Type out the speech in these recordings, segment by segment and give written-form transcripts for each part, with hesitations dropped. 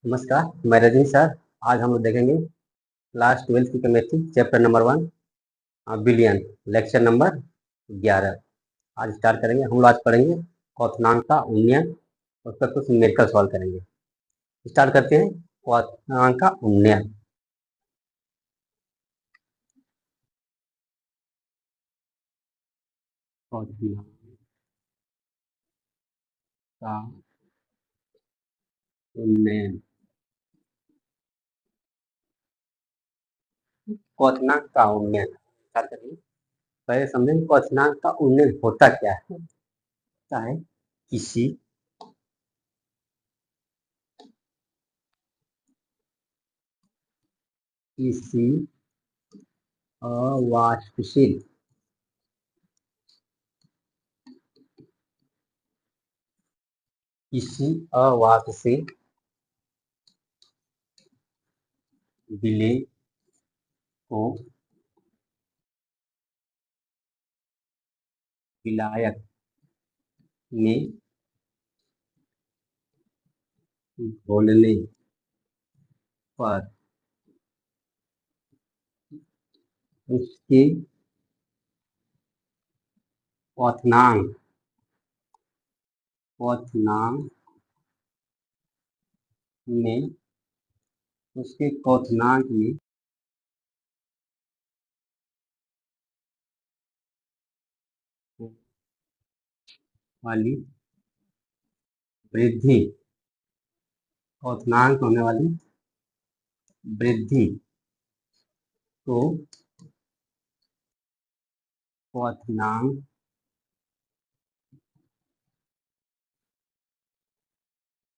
नमस्कार, मैं रजनी सर। आज हम लोग देखेंगे क्लास 12th की chemistry chapter number 1 billion, lecture number 11। आज स्टार्ट करेंगे। हम लोग आज पढ़ेंगे क्वथनांक का उन्नयन, उसका कुछ न्यूमेरिकल सॉल्व करेंगे। स्टार्ट करते हैं क्वथनांक का उन्नयन। क्वथनांक का उन्नयन। क्वथनांक का उन्नयन स्टार्ट करेंगे। पहले समझेंगे क्वथनांक का उन्नयन होता क्या है। होता है किसी किसी अवाष्पशील किसी अवाष्पशील विलेय को विलायक में घोलने पर उसके क्वथनांक क्वथनांक में उसके क्वथनांक में वाली वृद्धि, क्वथनांक में होने वाली वृद्धि को क्वथनांक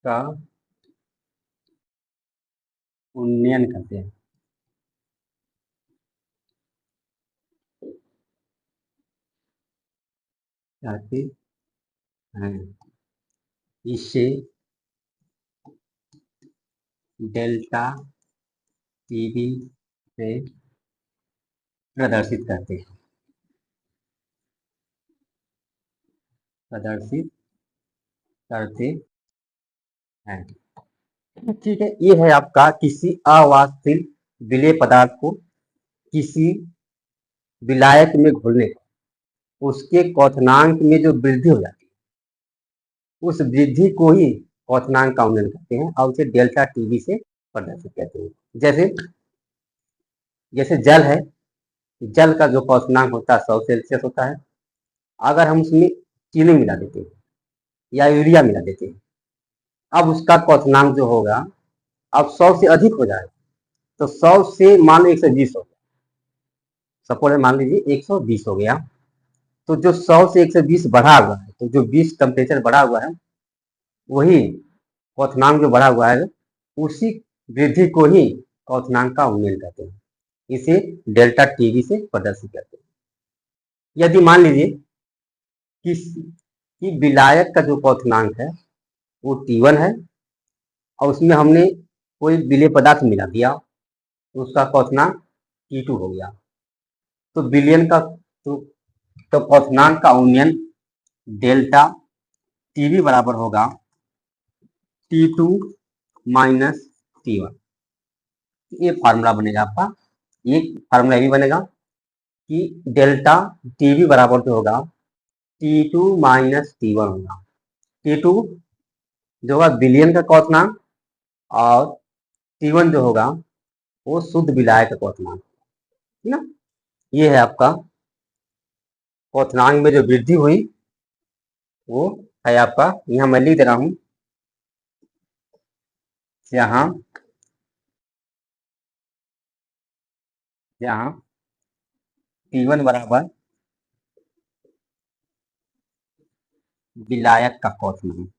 का उन्नयन कहते हैं। कहते हैं इसे डेल्टा टीवी से प्रदर्शित करते हैं। प्रदर्शित करते हैं। ठीक है, ये है आपका किसी अवाष्पशील विलेय पदार्थ को किसी विलायक में घोलने पर उसके क्वथनांक में जो वृद्धि हो जाती है, उस वृद्धि को ही क्वथनांक का उन्नयन कहते हैं और उसे डेल्टा टीवी से प्रदर्शित करते हैं। जैसे जैसे जल है, जल का जो क्वथनांक होता है 100 सेल्सियस होता है। अगर हम उसमें चीनी मिला देते हैं या यूरिया मिला देते हैं, अब उसका क्वथनांक जो होगा, अब 100 से अधिक हो जाए तो 100 से मान लो 120 हो गया। सपोज मान लीजिए 120 हो गया, तो जो 100 से 120 बढ़ा हुआ है, तो जो 20 टेम्परेचर बढ़ा हुआ है, वही क्वथनांक जो बढ़ा हुआ है, उसी वृद्धि को ही क्वथनांक का उन्नयन कहते हैं। इसे डेल्टा टीवी से प्रदर्शित करते हैं। यदि मान लीजिए कि विलायक का जो क्वथनांक है वो T1 है और उसमें हमने कोई विलेय पदार्थ मिला दिया, तो उसका क्वथनांक T2 हो गया। तो विलयन का तो क्वथनांक का उन्नयन डेल्टा टीवी बराबर होगा T2 माइनस T1। ये फार्मूला बनेगा आपका। ये फार्मूला भी बनेगा कि डेल्टा टीवी बराबर जो होगा T2 माइनस T1 होगा। T2 जो होगा विलयन का क्वथनांक और T1 जो होगा वो शुद्ध विलायक का क्वथनांक है ना। ये है आपका क्वथनांक में जो वृद्धि हुई वो है आपका, यहाँ मैं लिख दे रहा हूं, यहाँ यहाँ T1 बराबर विलायक का क्वथनांक।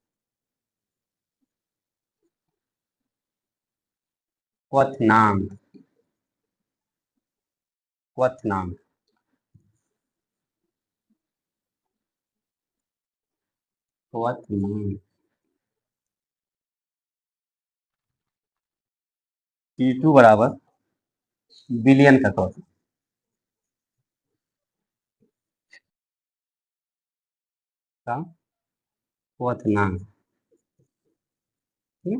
क्वथनांक क्वथनांक क्वथनांक T2 बराबर विलयन का क्वथनांक। का क्वथनांक, ठीक है।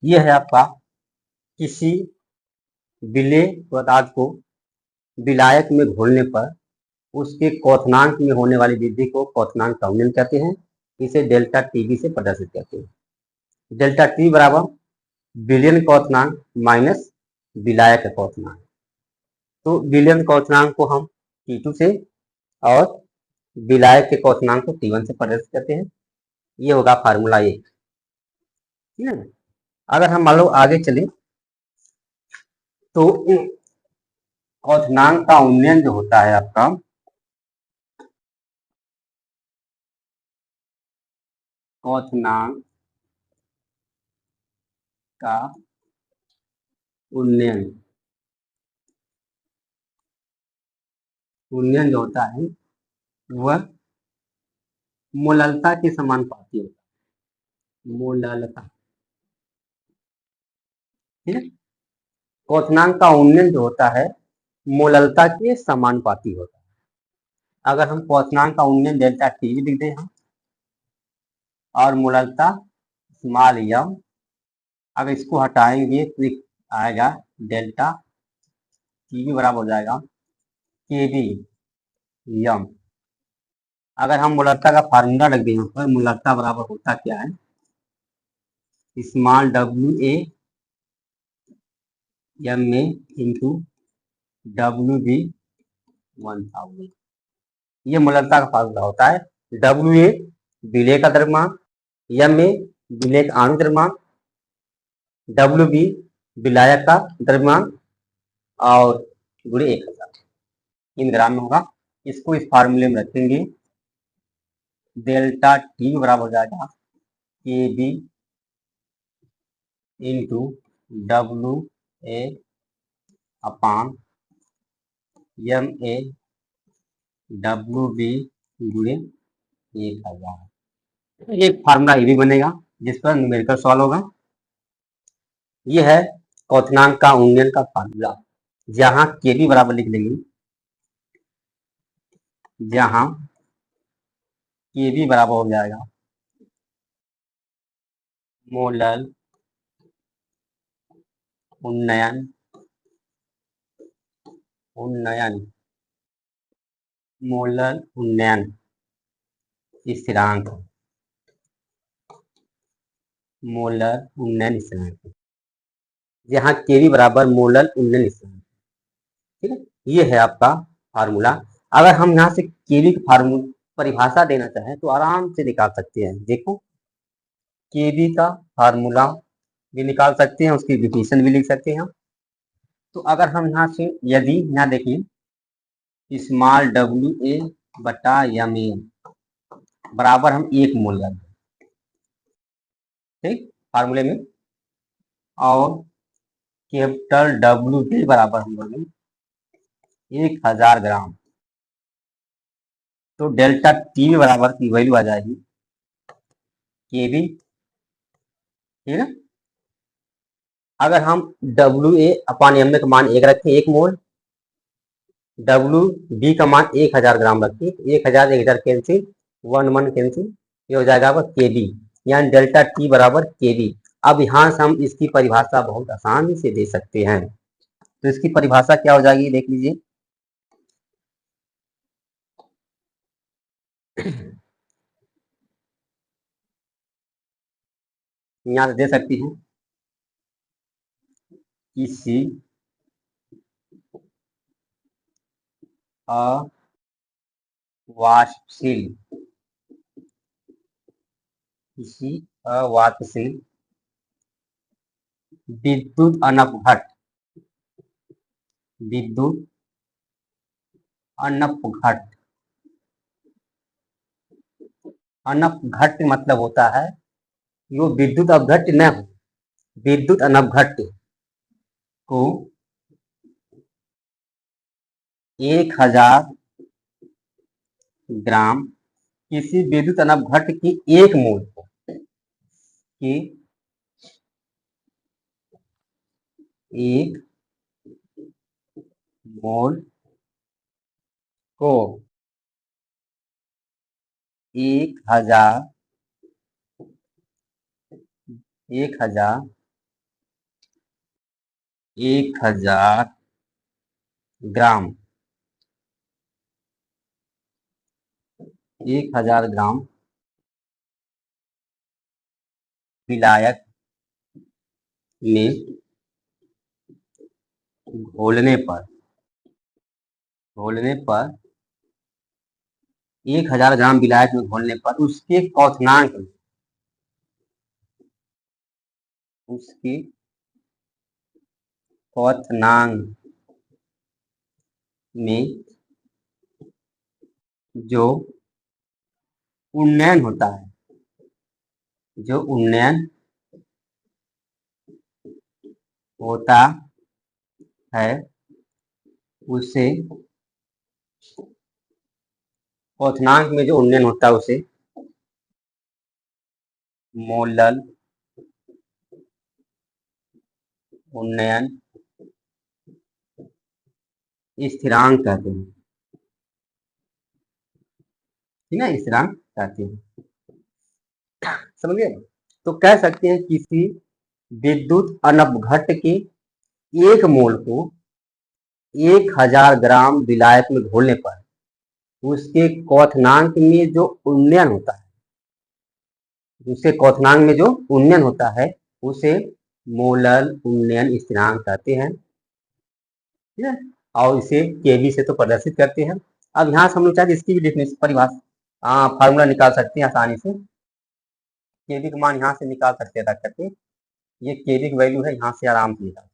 ये है आपका किसी विलेय पदार्थ को विलायक में घोलने पर उसके क्वथनांक में होने वाली वृद्धि को क्वथनांक का उन्नयन कहते हैं। इसे डेल्टा टीबी से प्रदर्शित करते हैं। डेल्टा टी बराबर विलयन क्वथनांक माइनस विलायक क्वथनांक। तो विलयन क्वथनांक को हम T2 से और विलायक के क्वथनांक को T1 से प्रदर्शित करते हैं। ये होगा फार्मूला 1। ठीक है। अगर हम मान लो आगे चले तो क्वथनांक का उन्नयन जो होता है आपका क्वथनांक का उन्नयन जो होता है वह मोललता के समानुपाती होता है। मोललता, ठीक है। क्वथनांक का उन्नयन जो होता है मोललता के समानुपाती होता है। अगर हम क्वथनांक का उन्नयन डेल्टा टी लिख दें हम और मोललता स्मॉल यम, अगर इसको हटाएंगे तो आएगा डेल्टा टी बराबर हो जाएगा के बी यम। अगर हम मोललता का फार्मूला रख दें यहाँ पर, मोललता बराबर होता क्या है, small W A M A into W B 1000। ये मोललता का फार्मूला होता है। डब्ल्यू ए विलेय का द्रव्यमान, एम ए विलेय का आणविक द्रव्यमान, डब्ल्यू बी विलायक का द्रव्यमान और गुणे 1000 इन ग्राम में होगा। इसको इस फार्मूले में रखेंगे, डेल्टा टी बराबर हो जाएगा K B into W A upon M A W B गुणे 1000। एक फार्मूला ये भी बनेगा जिस पर न्यूमेरिकल सॉल्व होगा। ये है क्वथनांक का उन्नयन का फार्मूला, जहां के बी बराबर लिख लेंगे, जहां के बी बराबर हो जाएगा मोलल उन्नयन मोलल उन्नयन स्थिरांक, मोलर उन्नयन स्थिरांक, जहां के बी बराबर मोलल उन्नयन स्थिरांक। ठीक है, ये है आपका फार्मूला। अगर हम यहाँ से के बी की फार्मूला परिभाषा देना चाहें तो आराम से निकाल सकते हैं। देखो के बी का फार्मूला भी निकाल सकते हैं, उसकी डिफिनेशन भी लिख सकते हैं। तो अगर हम यहाँ से यदि यहाँ देखिए स्मॉल डब्ल्यू ए बटा एम ए बराबर हम 1 मोल रख दें, ठीक, फार्मूले में, और कैपिटल डब्ल्यू बी बराबर हम बोलें 1000 ग्राम, तो डेल्टा टी बराबर की वैल्यू आ जाएगी के बी। ठीक है। अगर हम डब्ल्यू ए अपान एम ए का मान 1 रखें, 1 मोल, डब्ल्यू बी का मान 1000 ग्राम रखें, 1000 1000 कैंसिल, 1 1 कैंसिल, ये हो जाएगा के बी, यानी डेल्टा टी बराबर के बी। अब यहाँ से हम इसकी परिभाषा बहुत आसानी से दे सकते हैं। तो इसकी परिभाषा क्या हो जाएगी देख लीजिए, यहाँ से दे सकती हैं किसी अवाष्पशील विद्युत अनपघट अनपघट मतलब होता है जो विद्युत अपघट न हो, विद्युत अनपघट को 1000 ग्राम किसी विद्युत अनपघट की 1 मोल को की 1 मोल को 1000 1000 ग्राम 1000 ग्राम विलायक में घोलने पर 1000 ग्राम विलायक में घोलने पर उसके क्वथनांक में जो उन्नयन होता है उसे क्वथनांक में जो उन्नयन होता है उसे मोलल उन्नयन स्थिरांक कहते हैं। ठीक है, स्थिरांक कहते हैं। समझिए, तो कह सकते हैं किसी विद्युत अनपघट्ट के एक मोल को 1000 ग्राम विलायक में घोलने पर उसके क्वथनांक में जो उन्नयन होता है उसे मोलल उन्नयन स्थिरांक कहते हैं। ठीक है, और इसे केवी से तो प्रदर्शित करते हैं। अब यहाँ से हम लोग चाहे इसकी भी डेफिनेशन परिभाषा फार्मूला निकाल सकते हैं आसानी से। केवी का मान यहाँ से निकाल सकते हैं, रख करके ये केवी की वैल्यू है, यहाँ से आराम से निकाल।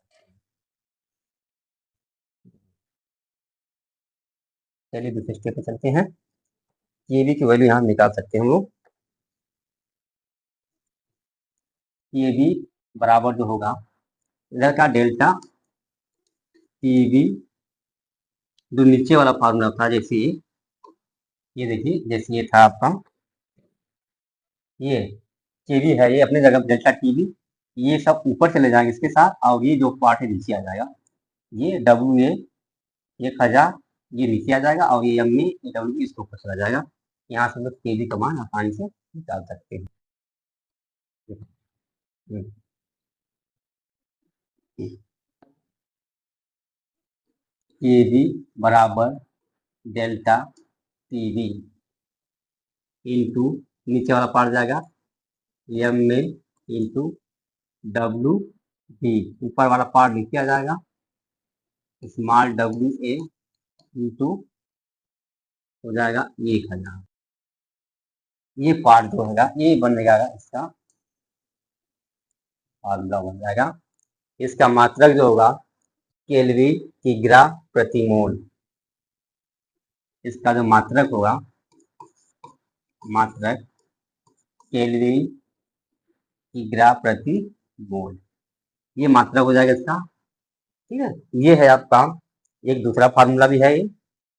चलिए दूसरे स्टेप पे चलते हैं। केवी की वैल्यू यहाँ निकाल सकते हैं हम लोग। केवी बराबर जो होगा इधर का डेल्टा टीवी, जो नीचे वाला फार्मूला था, जैसे ये देखिए, जैसे ये था आपका, ये केवी है, ये अपनी जगह डेल्टा टीवी, ये सब ऊपर चले जाएंगे इसके साथ, और ये जो पार्ट है नीचे आ जाएगा। ये डब्ल्यू ए 1000 ये नीचे आ जाएगा, और ये एम ए डब्ल्यू इसके ऊपर चला जाएगा। यहाँ से हम लोग केवी का मान आसानी से निकाल सकते हैं। केवी बराबर डेल्टा टीवी इंटू नीचे वाला पार्ट जाएगा M A into W B, ऊपर वाला पार्ट नीचे आ जाएगा स्मॉल डब्ल्यू ए इंटू हो जाएगा 1000। ये पार्ट जो होगा ये बन जाएगा, इसका फार्मूला बन जाएगा। इसका मात्रक जो होगा केल्विन किग्रा प्रति मोल। इसका जो मात्रक होगा, मात्रक केल्विन किग्रा प्रति मोल, ये मात्रक हो जाएगा इसका। ठीक है, ये है आपका एक दूसरा फार्मूला भी है ये,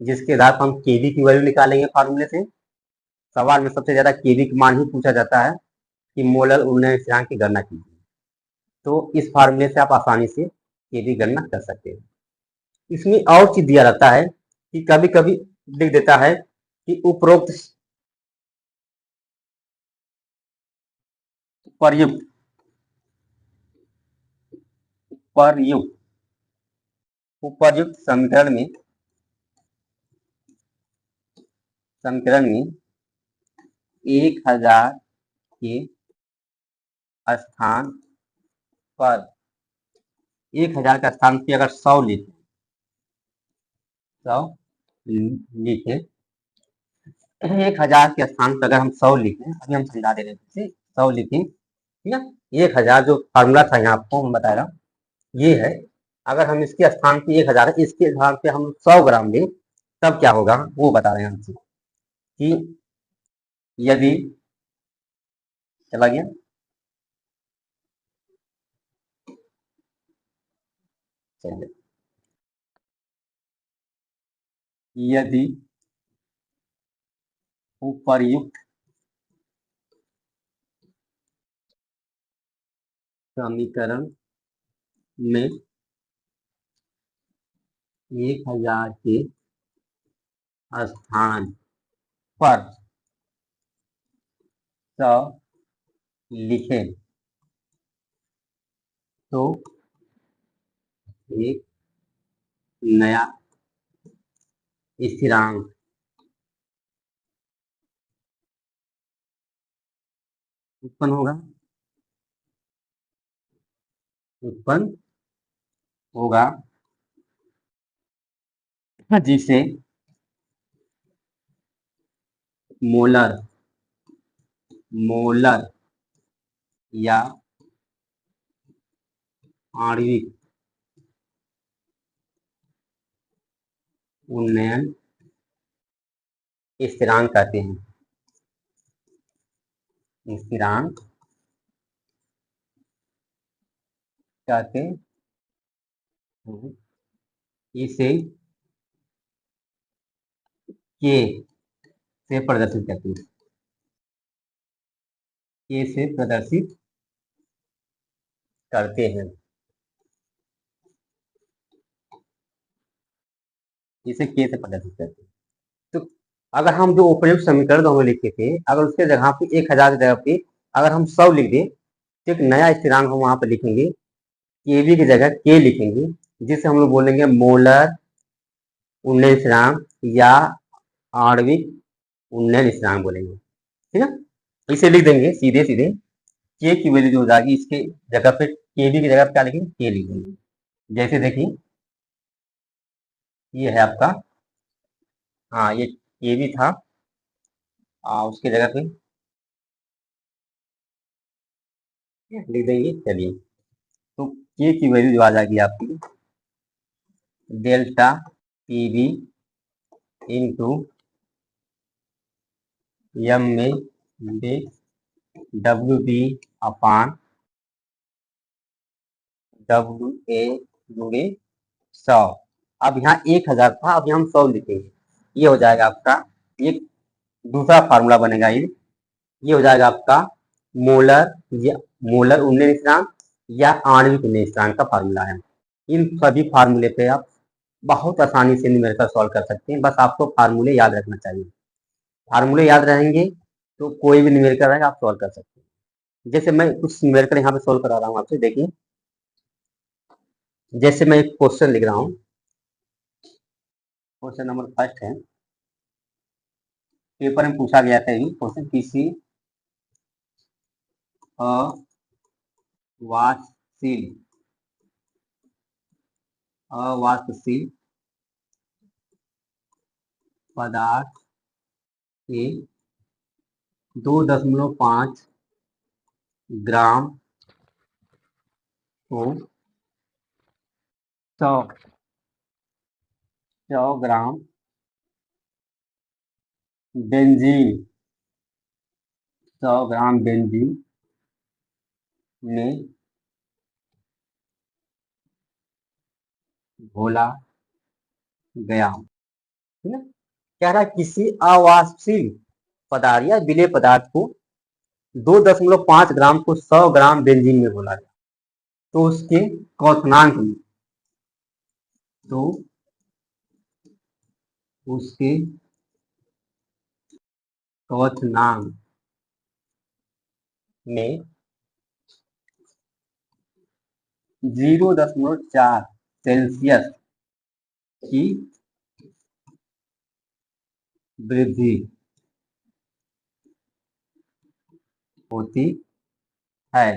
जिसके आधार पर हम केवी की वैल्यू निकालेंगे फार्मूले से। सवाल में सबसे ज्यादा केवी का मान ही पूछा जाता है कि मोलर उन्नयन स्थिरांक की गणना कीजिए, तो इस फार्मूले से आप आसानी से केवी गणना कर सकते हैं। इसमें और चीज दिया रहता है कि कभी कभी लिख देता है कि उपरोक्त प्रयुक्त उपर्युक्त समीकरण में 1000 के स्थान पर 1000 का स्थान पे अगर 100 लिखे, 1000 के स्थान पर अगर हम 100 लिखें, अभी हम समझा दे रहे थे 100 लिखें, ठीक है। 1000 जो फार्मूला था यहाँ आपको हम बता रहा हूँ, ये है। अगर हम इसके स्थान पे 1000 इसके स्थान पे हम 100 ग्राम लें, तब क्या होगा वो बता रहे हैं हमसे कि यदि चला गया, चलिए, यदि उपर्युक्त समीकरण में 1000 के स्थान पर 100 लिखें, तो एक नया स्थिरांक उत्पन्न होगा जिसे मोलर मोलर या आणविक उन्नयन स्थिरांक कहते हैं। स्थिरांक कहते हैं इसे के से प्रदर्शित करते हैं। के से प्रदर्शित करते हैं। इसे के से प्रदर्शित करते हैं। तो अगर हम जो उपयुक्त समीकरण दोनों लिखे थे, अगर उसके जगह पे 1000 की जगह पे अगर हम 100 लिख दें तो एक नया स्थिरांक हम वहां पर लिखेंगे, केवी की जगह के लिखेंगे, जिसे हम लोग बोलेंगे मोलर उन्नयन स्थिरांक या आणविक उन्नयन स्थिरांक बोलेंगे। ठीक है, इसे लिख देंगे सीधे सीधे। के की वैल्यू जो हो जाएगी इसके जगह पे केवी की जगह पे क्या लिखेंगे, के लिखेंगे। जैसे देखिए ये है आपका, हाँ ये केवी था, उसके जगह पे लिख देंगे। चलिए, तो के की वैल्यू जो आ जाएगी आपकी डेल्टा पीवी इंटू एम में W B upon W A गुणे 100। अब यहाँ 1000 था, अब यहाँ हम 100 लिखेंगे। ये हो जाएगा आपका, ये दूसरा फार्मूला बनेगा। ये हो जाएगा आपका मोलर या मोलर उन्नयन स्थिरांक या आणविक उन्नयन स्थिरांक का फार्मूला है। इन सभी फार्मूले पे आप बहुत आसानी से न्यूमेरिकल सॉल्व कर सकते हैं। बस आपको फार्मूले याद रखना चाहिए। फार्मूले याद रहेंगे तो कोई भी न्यूमेरिकल रहेगा आप सॉल्व कर सकते हैं। जैसे मैं कुछ न्यूमेरिकल यहाँ पे सॉल्व करा रहा हूँ आपसे, देखिए। जैसे मैं एक क्वेश्चन लिख रहा हूँ, क्वेश्चन नंबर फर्स्ट है, पेपर में पूछा गया था ये क्वेश्चन, किसी अवाष्पशील पदार्थ के 2.5 ग्राम को 100 ग्राम बेंजीन 100 ग्राम बेंजीन में घोला गया। ठीक है, कह रहा है किसी अवाष्पशील पदार्थ या विलेय पदार्थ को 2.5 ग्राम को 100 ग्राम बेंजीन में घोला गया, तो उसके क्वथनांक में, तो उसके क्वथनांक में 0.4 सेल्सियस की वृद्धि होती है।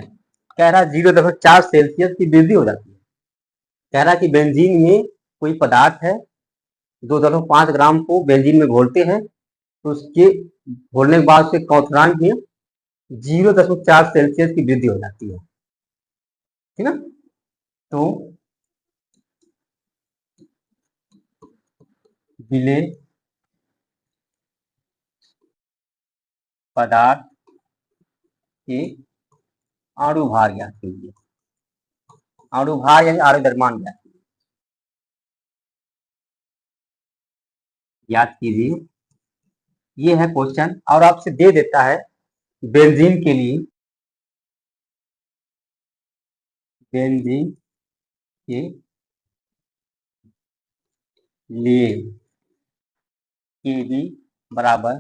कह रहा है 0.4 सेल्सियस की वृद्धि हो जाती है। कह रहा है कि बेंजीन में कोई पदार्थ है, 2.5 ग्राम को बेंजीन में घोलते हैं, तो उसके घोलने के बाद उसके क्वथनांक में 0.4 सेल्सियस की वृद्धि हो जाती है। ठीक है, तो विलेय पदार्थ के अणु भार ज्ञात कीजिए। अणु भार यानी आणविक द्रव्यमान ज्ञात कीजिए। ये है क्वेश्चन, और आपसे दे देता है बेंजीन के लिए, बेंजीन के लिए केवी बराबर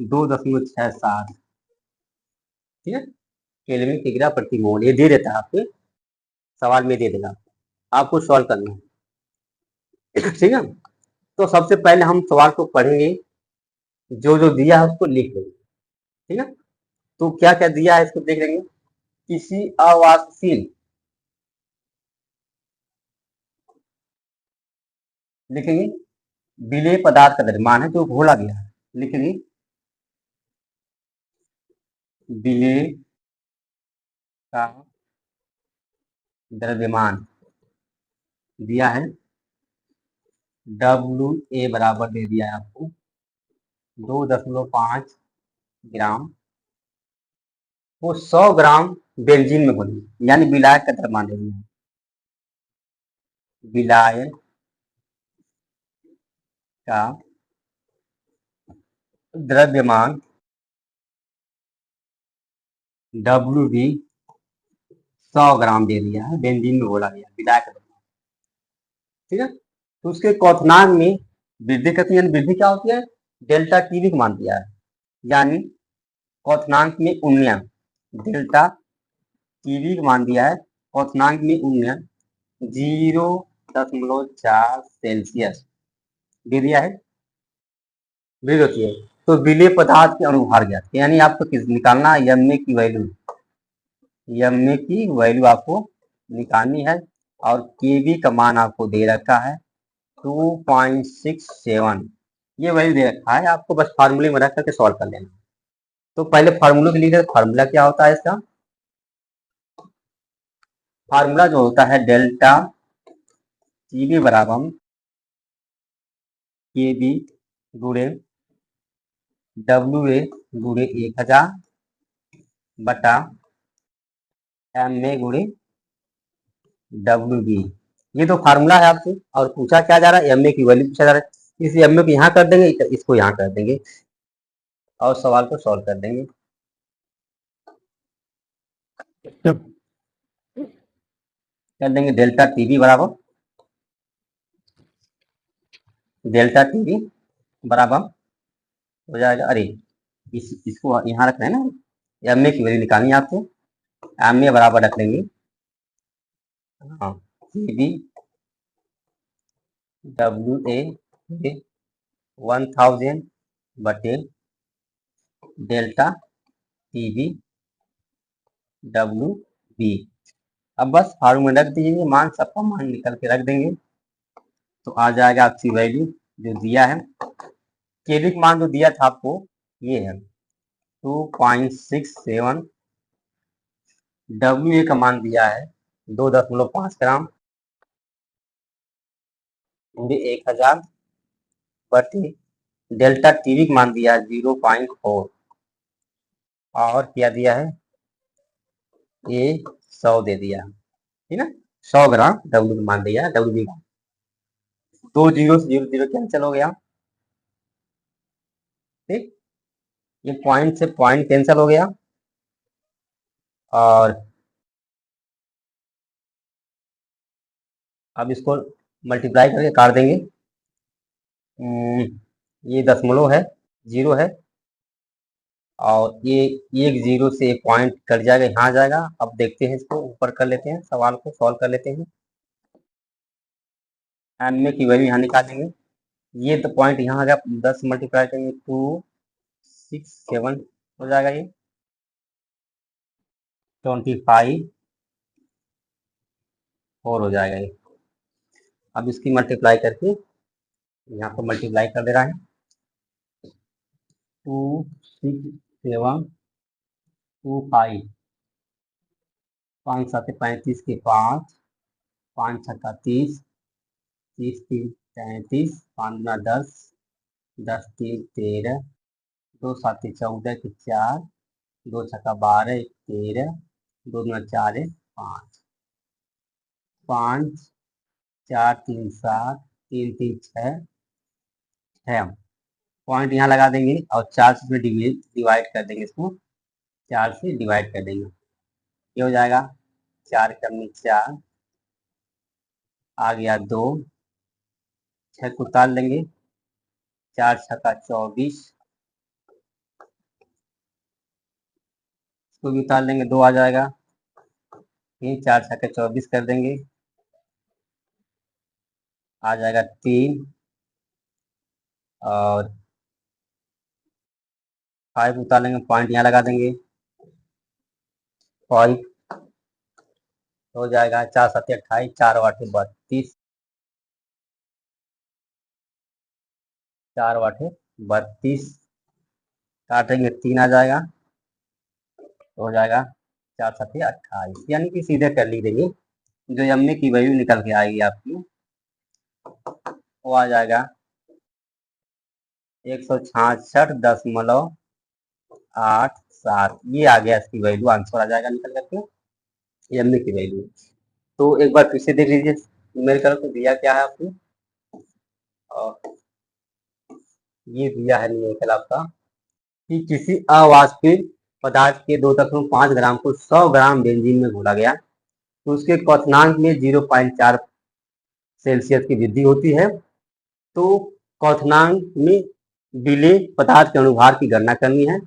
2.67। ठीक है, केल्विन किग्रा प्रति मोल, ये दे देता है आपके सवाल में, दे देगा। आपको सॉल्व करना है। ठीक है, तो सबसे पहले हम सवाल को पढ़ेंगे, जो जो दिया है उसको लिख लेंगे। ठीक है, तो क्या क्या दिया है इसको देख लेंगे। किसी अवाष्यशील, लिखेंगे विलेय पदार्थ का द्रव्यमान है जो घोला गया है, लिखेंगे विलेय का द्रव्यमान दिया है, WA बराबर दे दिया है आपको 2.5 ग्राम, वो 100 ग्राम बेंजीन में घोली, यानी विलायक का द्रव्यमान दे दिया है। विलायक का द्रव्यमान WB 100 ग्राम दे दिया है, बेंजीन में घोला गया विलायक का द्रव्यमान। ठीक है, तो उसके क्वथनांक में वृद्धि करती है, वृद्धि क्या होती है, डेल्टा टीवी को मान दिया है, यानी क्वथनांक में उन्नयन, डेल्टा टीवी को मान दिया है, क्वथनांक में उन्नयन 0.4 सेल्सियस दे दिया है, वृद्धि होती है। तो विलेय पदार्थ के अणुभार ज्ञात, यानी आपको किस निकालना है, एमए की वैल्यू, एमए की वैल्यू आपको निकालनी है, और केवी का मान आपको दे रखा है 2.67, ये वैल्यू दे रखा है, आपको बस फार्मूले में रख करके सॉल्व कर लेना। तो पहले फार्मूले के लिए, फार्मूला क्या होता है इसका, फार्मूला जो होता है डेल्टा टीवी बराबर केबी गुणे WA गुणे 1000 बटा MA गुणे WB, ये तो फार्मूला है आपसे, और पूछा क्या जा रहा है, MA की वैल्यू पूछा जा रहा है, इस MA को यहाँ कर देंगे, इसको यहाँ कर देंगे और सवाल को सॉल्व कर देंगे। कर देंगे डेल्टा टीवी बराबर, डेल्टा टीवी बराबर हो जाएगा, अरे इसको यहाँ रख रहे हैं ना, MA की वैल्यू निकालनी है आपको, MA बराबर रख लेंगे हाँ टीवी WA 1000 बटे डेल्टा टीवी WB। अब बस फार्मूला रख दीजिए, मान सबका मान निकल के रख देंगे, तो आ जाएगा आपकी वैल्यू जो दिया है, केवी का मान जो दिया था आपको ये है 2.67, WA का मान दिया है 2.5 ग्राम, 1000 बटे डेल्टा टीवी का मान दिया है 0.4, और क्या दिया है, ये 100 दे दिया, ठीक है, 100 ग्राम W का मान दिया है, WB का 2 जीरो से 0 कैंसिल हो गया, ठीक, ये पॉइंट से पॉइंट कैंसिल हो गया, और अब इसको मल्टीप्लाई करके काट देंगे, ये दशमलव है, 0 है, और ये एक 0 से एक पॉइंट कट जाएगा, यहाँ आ जाएगा। अब देखते हैं, इसको ऊपर कर लेते हैं, सवाल को सॉल्व कर लेते हैं, एम ए की वैल्यू यहाँ निकालेंगे, ये तो पॉइंट यहाँ आ गया, 10 मल्टीप्लाई करेंगे 267 हो जाएगा, ये 25 4 हो जाएगा ये। अब इसकी मल्टीप्लाई करके यहाँ पर मल्टीप्लाई कर दे रहा है 26725, 5 7 35 के 5, 5 छक्का 30, 30 3 35, 5 गुना 10, 10 3 13, 2 7 14 के 4, 2 छक्का 12 13, 2 गुना 4 है 5, 5 4 3 7, 3 3 6 पॉइंट यहाँ लगा देंगे, और 4 से डिवाइड कर देंगे, इसको 4 से डिवाइड कर देंगे, ये हो जाएगा 4 कमी 4, आ गया 2, 6 को उतार लेंगे, 4 छक्का 24, इसको भी उतार लेंगे, 2 आ जाएगा, फिर 4 छक्का 24 कर देंगे, आ जाएगा 3 और 5 उतार लेंगे, पॉइंट यहाँ लगा देंगे, 5 हो जाएगा, 4 7 28, 4 8 32, 4 8 32, काटेंगे 3 आ जाएगा, तो हो जाएगा 4 7 28, यानी कि सीधे कर ली देंगे, जो एम की वैल्यू निकल के आएगी आपकी वो आ जाएगा 166.87, ये आ गया, इसकी वैल्यू आंसर आ जाएगा निकल करके एम की वैल्यू। तो एक बार फिर से देख लीजिए न्यूमेरिकल को दिया क्या है आपको, और ये दिया है न्यूमेरिकल आपका कि किसी अवाष्पित पदार्थ के 2.5 ग्राम को 100 ग्राम बेंजीन में घोला गया तो उसके क्वथनांक में 0.4 सेल्सियस की वृद्धि होती है। तो क्वथनांक में विलेय पदार्थ के अनुभार की गणना करनी है।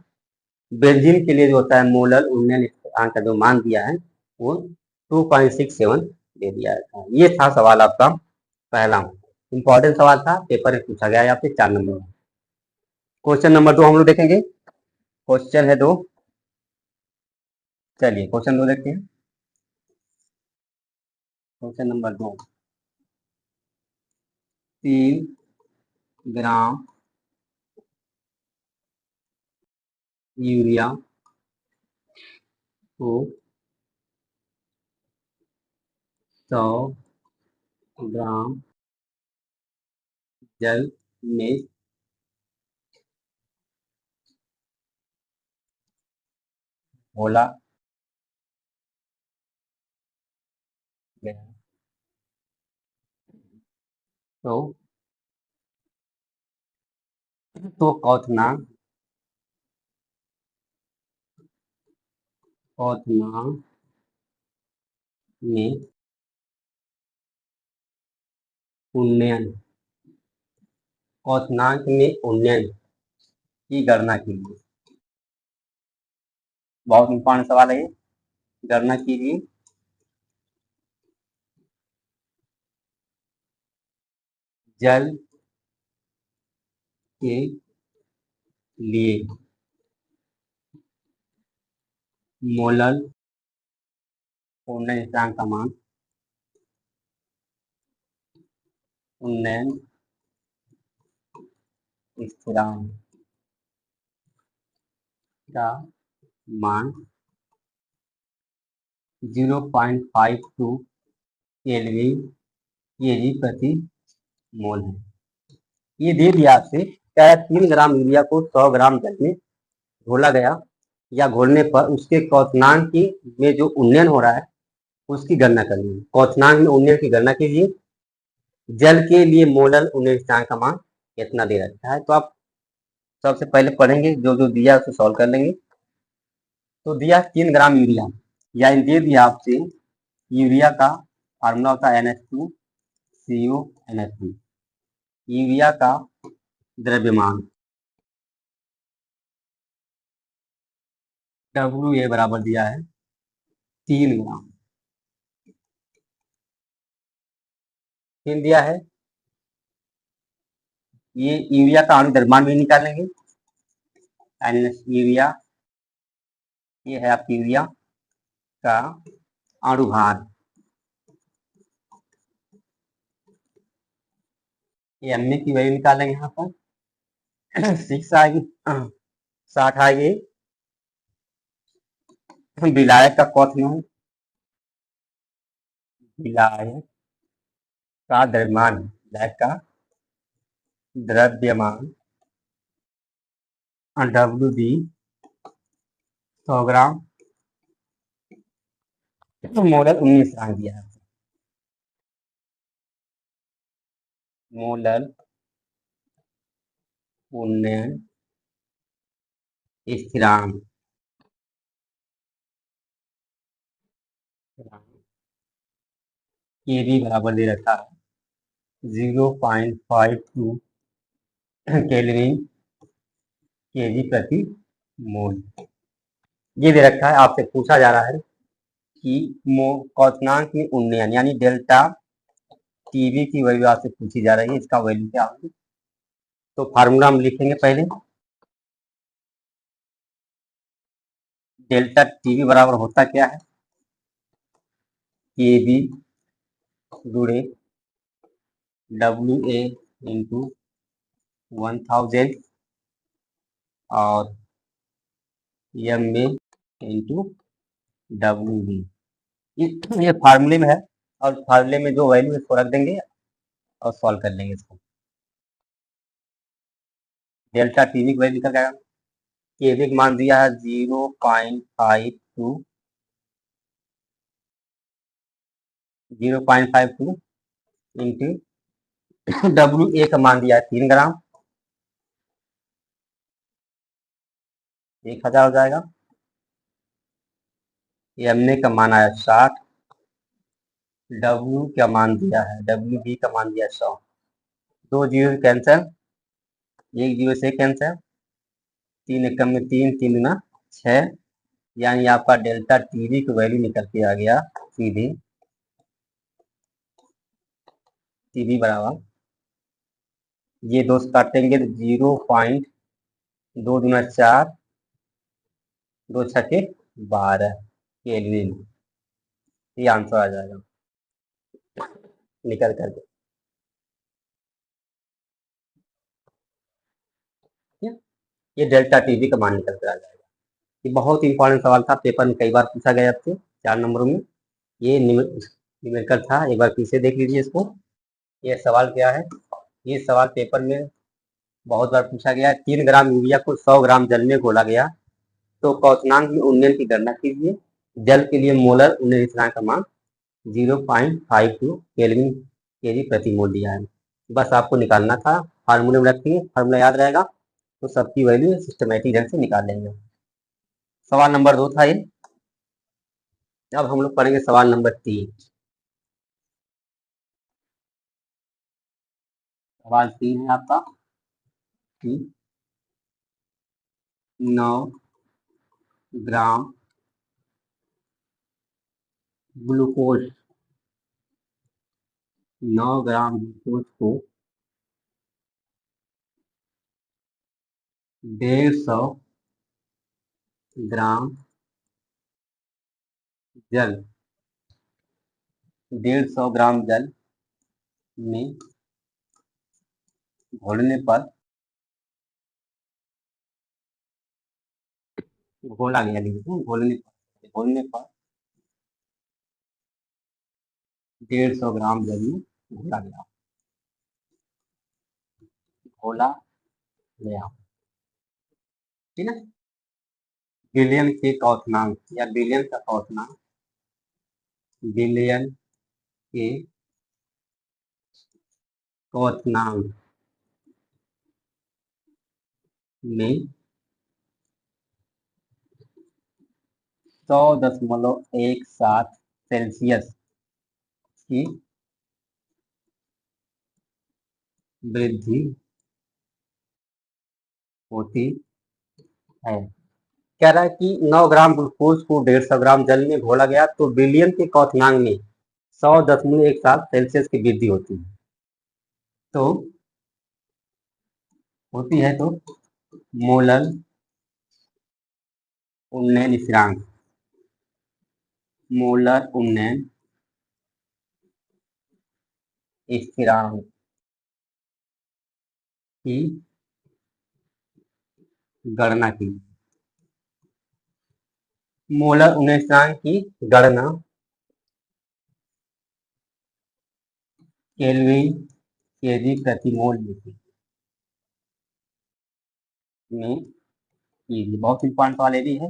बेंजीन के लिए जो होता है मोलर उन्नयन स्थिरांक का जो मान दिया है वो 2.67 दे दिया है। ये था सवाल आपका पहला, इंपॉर्टेंट सवाल था, पेपर में पूछा गया है आपसे 4 नंबर। क्वेश्चन नंबर 2 हम लोग देखेंगे, क्वेश्चन है 2, चलिए क्वेश्चन 2 देखते हैं। क्वेश्चन नंबर 2, 3 ग्राम यूरिया को 100 ग्राम जल में घोला गया तो क्वथनांक में उन्नयन क्वथनांक में उन्नयन की गणना कीजिए। बहुत इंपॉर्टेंट सवाल है ये, गणना कीजिए जल के लिए मोलर उन्नयन स्थिरांक का मान, उन्नयन स्थिरांक का मान 0.52 केल्विन केजी प्रति मोल है। ये दे दिया आपसे, क्या 3 ग्राम यूरिया को 100 ग्राम जल में घोला गया या घोलने पर उसके क्वथनांक की में जो उन्नयन हो रहा है उसकी गणना करनी है। क्वथनांक में उन्नयन की गणना कीजिए, जल के लिए मोलर उन्नयन स्थिरांक का मान कितना दे रखा है। तो आप सबसे पहले पढ़ेंगे, जो जो दिया उसे सॉल्व कर लेंगे। तो दिया 3 ग्राम यूरिया, या दे दिया आपसे यूरिया का फार्मूला होता है NH2CO NH3, यूरिया का द्रव्यमान WA बराबर दिया है 3 ग्राम, फिर दिया है ये यूरिया का अणु द्रव्यमान भी निकालेंगे, यूरिया, ये है आपकी यूरिया का अणुभार, ये एमए की वैल्यू निकालेंगे यहाँ पर 6 आएगी, 60 आएगी। विलायक का क्वथनांक, विलायक का द्रव्यमान, विलायक का द्रव्यमान WD 100 ग्राम मोलर 19 आ दिया है, मोलर उन्नयन स्थिरांक के भी बराबर दे रखा है 0.52 केल्विन केजी प्रति मोल। ये दे रखा है, आपसे पूछा जा रहा है कि क्वथनांक में उन्नयन यानी डेल्टा टीवी की वैल्यू आपसे पूछी जा रही है, इसका वैल्यू क्या होगी। तो फार्मूला हम लिखेंगे पहले, डेल्टा टीवी बराबर होता क्या है, के बी गुणे डब्ल्यू ए इंटू 1000 और M A into W B. ये फार्मूले में है, और फार्मूले में जो वैल्यू है इसको रख देंगे और सॉल्व कर लेंगे इसको। डेल्टा टीवी की वैल्यू निकल जाएगा, केवी का मान दिया है 0.52, 0.52 इंटू डब्ल्यू ए का मान दिया है 3 ग्राम, 1000 हो जाएगा। एम ए का मान आया 60, डब्ल्यू का मान दिया है, डब्ल्यू बी का मान दिया है 100। 2 जीरो कैंसिल, 1 जीरो से कैंसिल, 3 एकम में 3, 3 गुना 6, यानी आपका डेल्टा टीवी की वैल्यू निकल के आ गया सीधी, टीवी बराबर, ये दो से काटेंगे तो 0.2 गुना 4, 2 छके 12 केल्विन, ये आंसर आ जाएगा निकल करके। ये डेल्टा टीवी का मान निकल कर आ जाएगा। ये बहुत इंपॉर्टेंट सवाल था, पेपर में कई बार पूछा गया आपसे 4 नंबरों में। ये न्यूमेरिकल था, एक बार फिर से देख लीजिए इसको। ये सवाल क्या है, ये सवाल पेपर में बहुत बार पूछा गया है। 3 ग्राम यूरिया को 100 ग्राम जल में घोला गया, तो क्वथनांक में उन्नयन की गणना कीजिए। जल के लिए मोलर उन्नयन स्थिरांक का मान 0.52 केल्विन केजी प्रति मोल दिया है। बस आपको निकालना था, फार्मूले में रखेंगे, फार्मूला याद रहेगा तो सबकी वैल्यू सिस्टमेटिक ढंग से निकाल लेंगे। सवाल नंबर 2 था ये। अब हम लोग पढ़ेंगे सवाल नंबर 3। सवाल 3 है आपका कि 9 ग्राम ग्लूकोज 9 ग्राम ग्लूकोज को 150 ग्राम जल, 150 ग्राम जल में घोलने पर घोला गया, घोलने पर 150 ग्राम जल में घोला गया, घोला गया, ठीक है। बिलियन के क्वथनांक या बिलियन का क्वथनांक, बिलियन के क्वथनांक में 100.17 सेल्सियस की वृद्धि होती है। कह रहा है कि 9 ग्राम ग्लूकोज को 150 ग्राम जल में घोला गया, तो बिलियन के क्वथनांक में 100.17 सेल्सियस की वृद्धि होती है। तो होती है तो मोलर उन्नयन स्थिरांक, मोलर उन्नयन स्थिरांक की गणना की। मोलर उन्नयन स्थिरांक की गणना केल्विन केजी प्रति मोल में की। बहुत इंपॉर्टेंट सवाल ये भी है।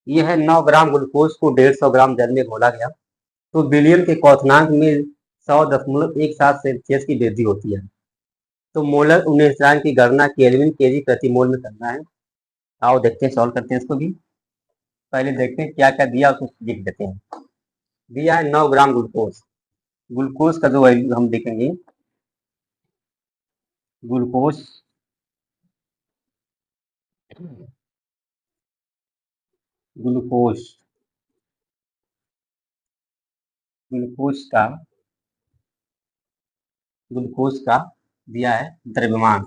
यह है 9 ग्राम ग्लूकोज को 150 ग्राम जल में घोला गया, तो बिलियन के क्वथनांक में 100.17 सेल्सियस की वृद्धि होती है। तो मोलर उन्नयन स्थिरांक की गणना केल्विन केजी प्रति मोल में करना है। आओ देखते हैं, सॉल्व करते हैं इसको भी। पहले देखते हैं क्या क्या दिया, उसको लिख देते हैं। दिया है 9 ग्राम ग्लूकोज, ग्लूकोज का जो वैल्यू हम देखेंगे, ग्लूकोज ग्लूकोज ग्लूकोज का ग्लूकोज का दिया है द्रव्यमान,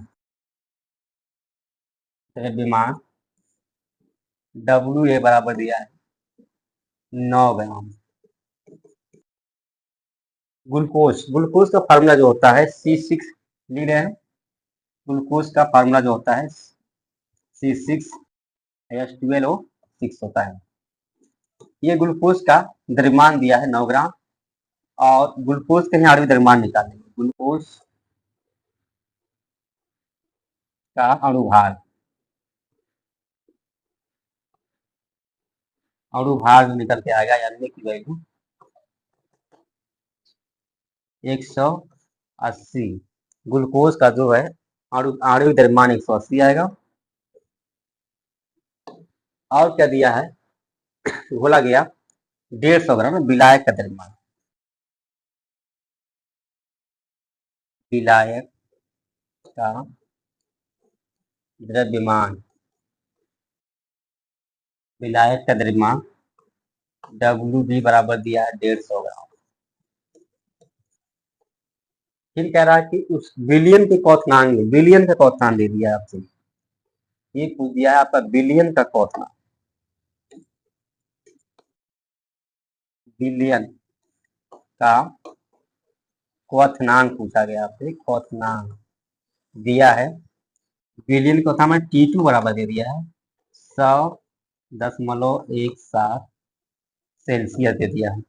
WA बराबर दिया है 9 ग्राम। ग्लूकोज का फार्मूला जो होता है C6 लिख रहे हैं। ग्लूकोज का फार्मूला जो होता है C6H12O6 होता है। ये ग्लूकोज का द्रव्यमान दिया है 9 ग्राम, और ग्लूकोज के यहाँ आणविक द्रव्यमान निकालेंगे। ग्लूकोज का अणुभार निकल के आएगा, यानी कि वैल्यू 180। ग्लूकोज का जो है आणविक द्रव्यमान 180 आएगा। और क्या दिया है, बोला गया 150 ग्राम विलायक का द्रव्यमान। विलायक का द्रव्यमान, WB बराबर दिया है 150 ग्राम। फिर कह रहा है कि उस बिलियन के क्वथनांक में, बिलियन का क्वथनांक दे दिया है आपसे, ये पूछ दिया है आपका बिलियन का क्वथनांक। बिलियन का क्वथनांक पूछा गया आपसे, क्वथनांक दिया है। बिलियन को हमें T2 बराबर दे दिया है 100.17 सेल्सियस दे दिया है।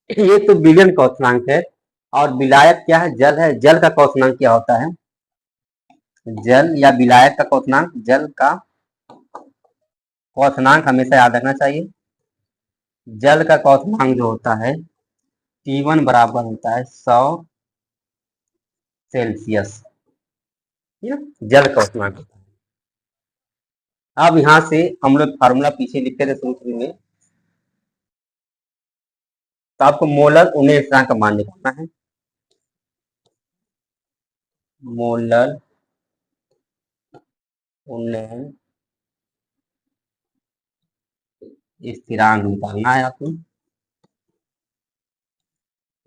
ये तो बिलियन क्वथनांक है। और विलायक क्या है, जल है। जल का क्वथनांक क्या होता है, जल या विलायक का क्वथनांक, जल का क्वथनांक हमेशा याद रखना चाहिए। जल का क्वथनांक जो होता है T1 बराबर होता है 100 सेल्सियस, जल का क्वथनांक होता है। अब यहाँ से हम लोग फार्मूला पीछे लिखते थे सूत्र में, तो आपको मोलर उन्हें स्थिरांक का मान निकालना है। मोलर उन्नयन स्थिरांक निकालना है आपको।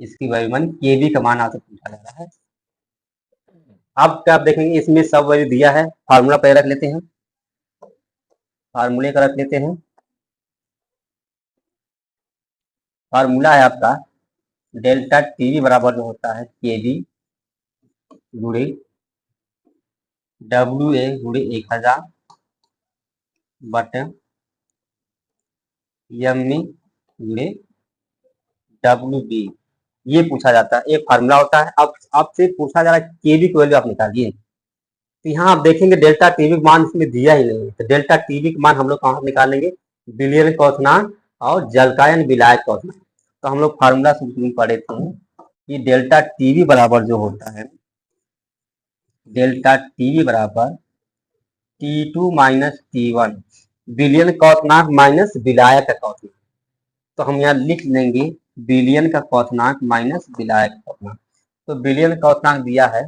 इसकी वैल्यू मान केवी का मान आपसे पूछा जा रहा है। अब क्या आप देखेंगे, इसमें सब वैल्यू दिया है। फार्मूला पहले रख लेते हैं, फार्मूले का रख लेते हैं। फार्मूला है आपका डेल्टा टीवी बराबर जो होता है केवी गुणे WA गुणे 1000 बटे ME गुणे WB, ये पूछा जाता है। एक फार्मूला होता है। अब आपसे पूछा जा रहा है केवी की वैल्यू आप निकालिए। तो यहाँ आप देखेंगे डेल्टा टीवी का मान इसमें दिया ही नहीं है, तो डेल्टा टीवी का मान हम लोग कहाँ निकालेंगे, बिलियन क्वथनांक और जलकायन विलायक क्वथनांक। तो हम लोग फार्मूला सूत्र में पढ़े थे कि डेल्टा टीवी बराबर जो होता है, डेल्टा टीवी बराबर T2 माइनस T1, बिलियन क्वथनांक माइनस विलायक का क्वथनांक। तो हम यहाँ लिख लेंगे बिलियन का क्वथनांक माइनस विलायक क्वथनांक। तो बिलियन क्वथनांक दिया है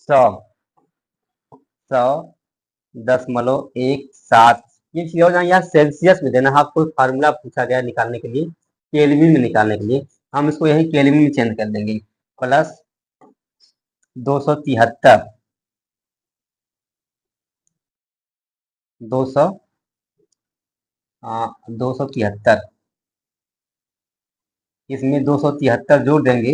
100.17। ये चीज हो जाए यहाँ सेल्सियस में देना है आपको। फार्मूला पूछा गया निकालने के लिए, केल्विन में निकालने के लिए हम इसको यही केल्विन में चेंज कर देंगे। प्लस 273 273, इसमें 273 जोड़ देंगे,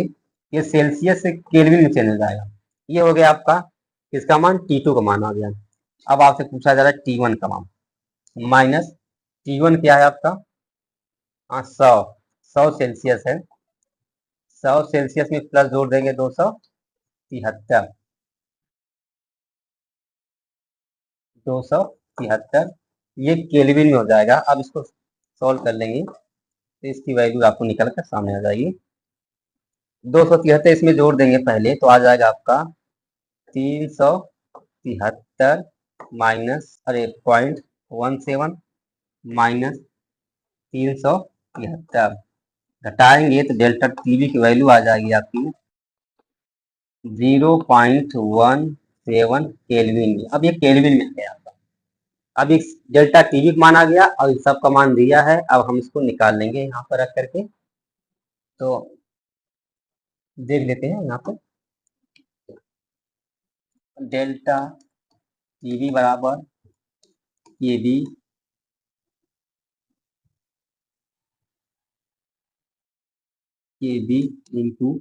ये सेल्सियस से केल्विन में चेंज हो जाएगा। ये हो गया आपका इसका मान, T2 का मान आ गया। अब आपसे पूछा जा रहा है T1 का मान, माइनस T1 क्या है आपका 100 सेल्सियस है। 100 सेल्सियस में प्लस जोड़ देंगे 273, 273 ये केल्विन में हो जाएगा। अब इसको सॉल्व कर लेंगे तो इसकी वैल्यू आपको निकल कर सामने आ जाएगी। 273 इसमें जोड़ देंगे पहले, तो आ जाएगा आपका 373 माइनस 0.17 माइनस 373, घटाएंगे तो डेल्टा टीवी की वैल्यू आ जाएगी आपकी 0.17 केल्विन में। अब ये केल्विन में है आपका। अब इस डेल्टा टीवी का मान आ गया और इस सब का मान दिया है। अब हम इसको निकाल लेंगे यहाँ पर रख करके। तो देख लेते हैं यहाँ पर डेल्टा टीवी बराबर केबी केबी इंटू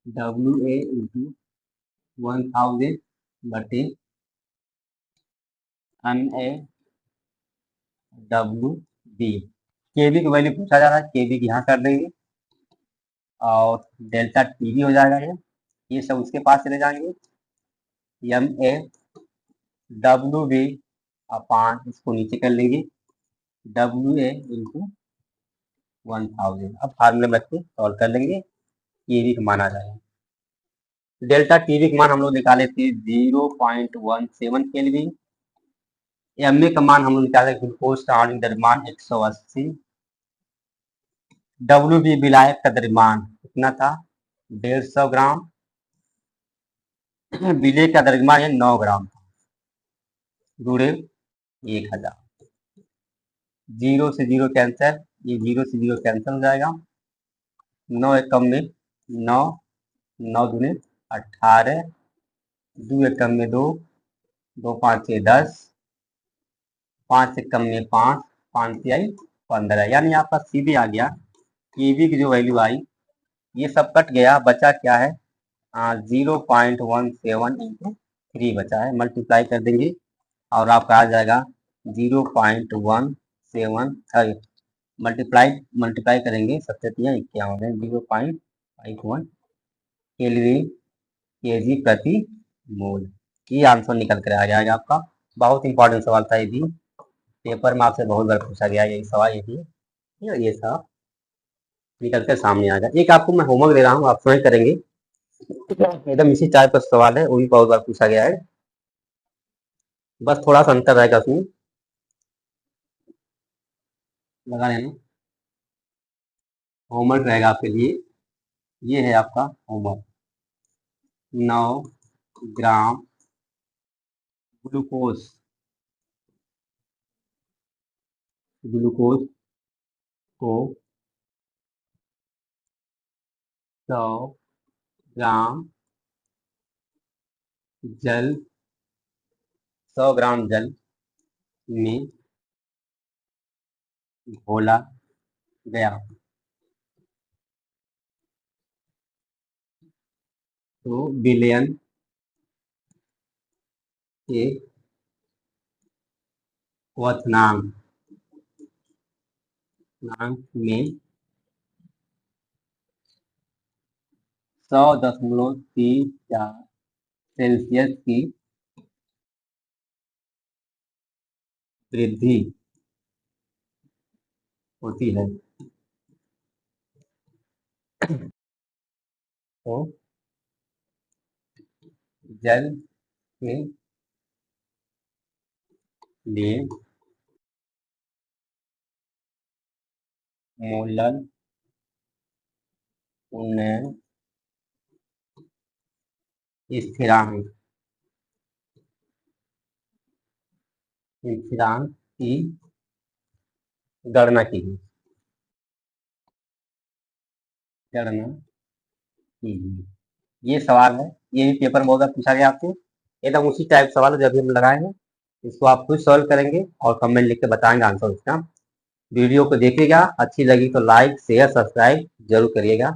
डब्ल्यू ए इंटू 1000 बटे एम ए डब्ल्यू बी। केबी की वैल्यू पूछा जा रहा है, केबी की यहाँ कर देंगे और डेल्टा टीवी हो जाएगा ये सब उसके पास चले जाएंगे। एम ए डब्ल्यू बी अपान इसको नीचे कर लेंगे डब्ल्यू ए इंटू 1000। अब फार्मूले में से सॉल्व कर लेंगे, केवी का मान आ जाएगा। डेल्टा टीवी का मान हम लोग निकाले थे 0.17 केल्विन। एम ए का मान हम लोग निकाले ग्लूकोज का आणविक द्रव्यमान 180। डब्ल्यू बी विलायक का द्रव्यमान कितना था 150 ग्राम। विलेय का द्रव्यमान 9 ग्राम था गुणे 1000। 0 से 0 कैंसिल, ये 0 से 0 कैंसिल हो जाएगा। 9 एकम में 9, 9 दूने 18, 2 एकम में 2, 2 5 6 10, 5 एकम में 5, 5 से आई 15। यानी आपका सीधे आ गया केवी की जो वैल्यू आई, ये सब कट गया, बचा क्या है 0.17 इंटू 3 बचा है। मल्टीप्लाई कर देंगे और आपका आ जाएगा 0.17 मल्टीप्लाई करेंगे 7×3 = 0.51 केल्विन केजी प्रति मोल। ये आंसर निकल कर आ जाएगा आपका। बहुत इंपॉर्टेंट सवाल था ये भी, पेपर में आपसे बहुत बार पूछा गया यही सवाल। ये सब निकल कर सामने आ जाए। एक आपको मैं होमवर्क दे रहा हूँ, आप स्वयं करेंगे, एकदम इसी टाइप का सवाल है, वो भी बहुत बार पूछा गया है, बस थोड़ा सा अंतर रहेगा उसमें, लगा लेना। होमवर्क रहेगा आपके लिए, ये है आपका होमवर्क। 9 ग्राम ग्लूकोज को 100 ग्राम जल 100 ग्राम जल में घोला गया तो विलयन के क्वथनांक में 100.34 सेल्सियस की वृद्धि होती है। तो जल के लिए मोलर उन्नयन स्थिरांक की गणना कीजिए। ये सवाल है, ये भी पेपर में बहुत बार पूछा गया आपसे, एकदम उसी टाइप सवाल है जो अभी हम लगाए हैं। इसको आप खुद सॉल्व करेंगे और कमेंट लिख के बताएंगे आंसर उसका। वीडियो को देखिएगा, अच्छी लगी तो लाइक शेयर सब्सक्राइब जरूर करिएगा।